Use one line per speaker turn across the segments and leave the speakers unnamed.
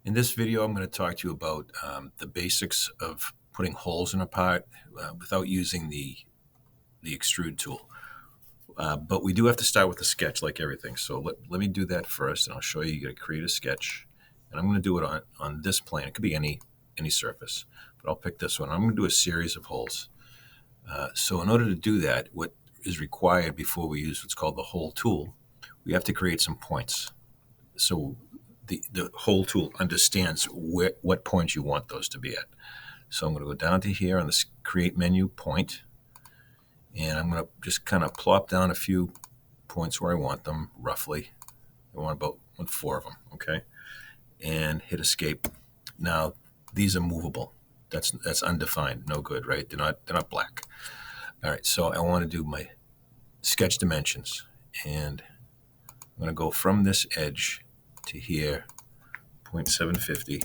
In this video, I'm going to talk to you about the basics of putting holes in a part without using the extrude tool. But we do have to start with a sketch like everything. So let me do that first, and I'll show you. You got to create a sketch. And I'm going to do it on this plane. It could be any surface, but I'll pick this one. I'm going to do a series of holes. So in order to do that, what is required before we use what's called the hole tool, we have to create some points. So the hole tool understands what points you want those to be at. So I'm going to go down to here on this create menu, point, and I'm going to just kind of plop down a few points where I want them, roughly. I want about 4 of them, okay? And hit escape. Now, these are movable. That's undefined, no good, right? They're not black. All right, so I want to do my sketch dimensions, and I'm going to go from this edge to here, 0.750,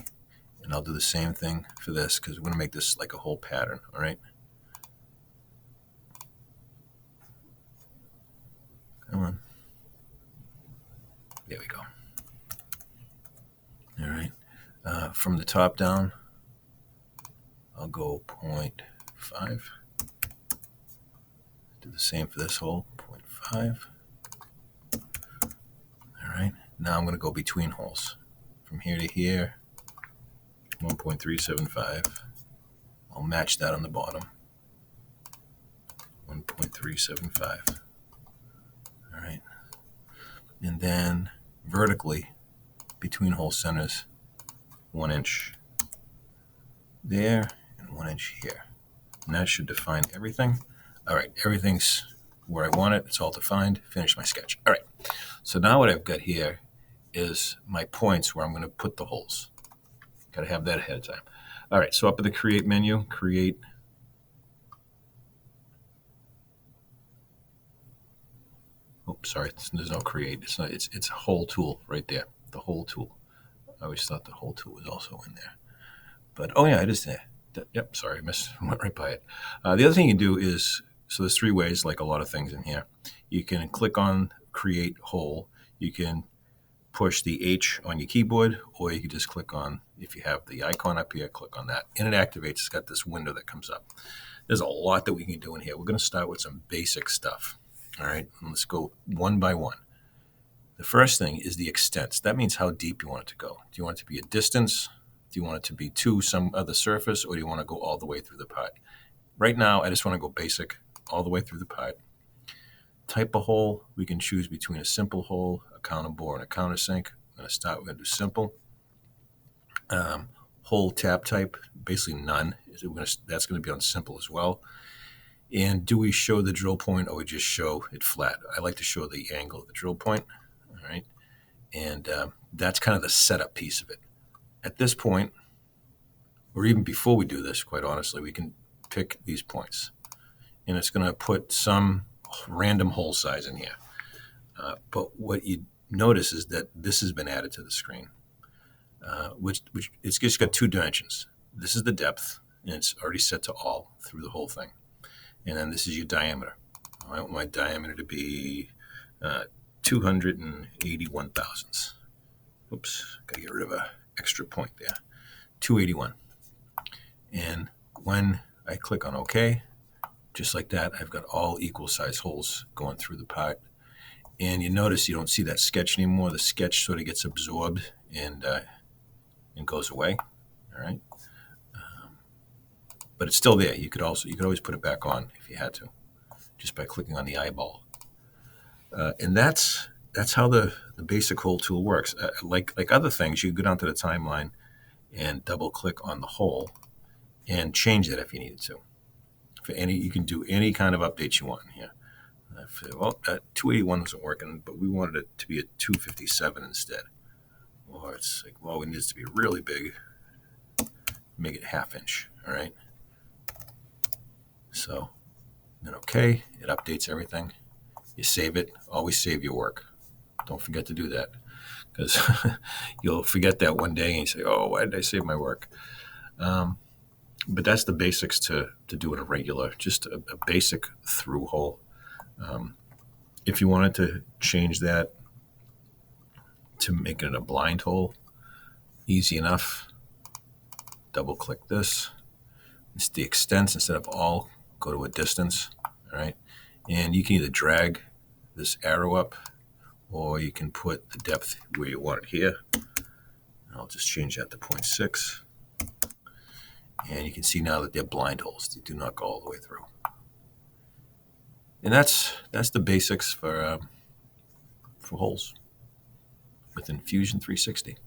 and I'll do the same thing for this because we're going to make this like a whole pattern, all right? Come on. There we go. All right. From the top down, I'll go 0.5. Do the same for this hole, 0.5. All right. Now I'm going to go between holes. From here to here, 1.375. I'll match that on the bottom, 1.375. All right. And then vertically, between hole centers, 1 inch there and 1 inch here. And that should define everything. All right, everything's where I want it. It's all defined. Finish my sketch. All right, so now what I've got here is my points where I'm going to put the holes. Got to have that ahead of time. All right, so up at the create menu, create. Oops, sorry, there's no create. It's not. It's a hole tool right there. The hole tool. I always thought the hole tool was also in there, but oh yeah, it is there. Yep, sorry, went right by it. The other thing you can do is, so there's 3 ways, like a lot of things in here. You can click on create hole. You can push the H on your keyboard, or you can just click on, if you have the icon up here, click on that, and it activates. It's got this window that comes up. There's a lot that we can do in here. We're going to start with some basic stuff. All right, and let's go one by one. The first thing is the extents. That means how deep you want it to go. Do you want it to be a distance? Do you want it to be to some other surface, or do you want to go all the way through the part? Right now, I just want to go basic, all the way through the part. Type of hole, we can choose between a simple hole, a counterbore, and a countersink. I'm going to do simple. Hole tap type, basically none. That's going to be on simple as well. And do we show the drill point, or we just show it flat? I like to show the angle of the drill point. All right. And that's kind of the setup piece of it. At this point, or even before we do this, quite honestly, we can pick these points. And it's going to put some random hole size in here. But what you notice is that this has been added to the screen, which it's just got 2 dimensions. This is the depth, and it's already set to all through the whole thing. And then this is your diameter. I want my diameter to be 281 thousandths. Oops, got to get rid of an extra point there. 281. And when I click on OK, just like that, I've got all equal size holes going through the part. And you notice you don't see that sketch anymore. The sketch sort of gets absorbed and goes away. All right. But it's still there. You could always put it back on if you had to, just by clicking on the eyeball. And that's how the basic hole tool works. Like other things, you go down to the timeline and double click on the hole and change it if you needed to. You can do any kind of updates you want in here. 281 wasn't working, but we wanted it to be a 257 instead. Or it's like, well, it needs to be really big. Make it 1/2 inch. All right. So then OK, it updates everything. You save it. Always save your work. Don't forget to do that, because you'll forget that one day and you say, oh, why did I save my work? But that's the basics to do it a regular, just a basic through hole. If you wanted to change that to make it a blind hole, Easy enough. Double click this. It's the extents instead of all. Go to a distance. All right. And you can either drag this arrow up, or you can put the depth where you want it here. I'll just change that to 0.6. And you can see now that they're blind holes. They do not go all the way through. And that's the basics for holes within Fusion 360.